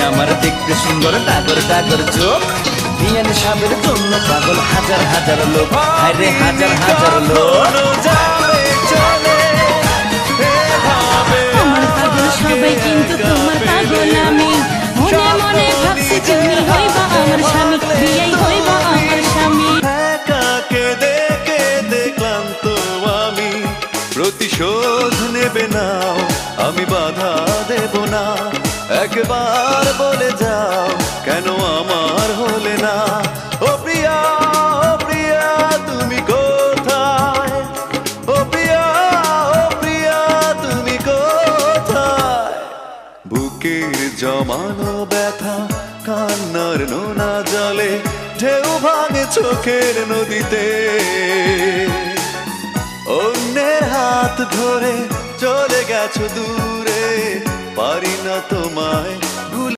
আমার দেখতে সুন্দর টাগর টাগর চোখ বিয়ান সাহেবের জন্য পাগল হাজার হাজার লোক, হায়রে হাজার হাজার লোক। আমার পাগল সবাই কিন্তু তোমার পাগল আমি, মনে মনে ভাবছি তুমি হইবা আমার স্বামী, বিয়াই হইবা আমার স্বামী। ক্লান্ত আমি, প্রতিশোধ নেবে নাও, আমি বাধা দেব না। একবার বলে যাও কেন আমার হলে না। ও প্রিয়া, ও প্রিয়া তুমি কোথায়? ও প্রিয়া, ও প্রিয়া তুমি কোথায়? বুকের জমানো ব্যথা কান্নার নোনা জলে ঢেউ ভাঙে চোখের নদীতে। অন্যের হাত ধরে চলে গেছো দূরে, পারি না তোমায়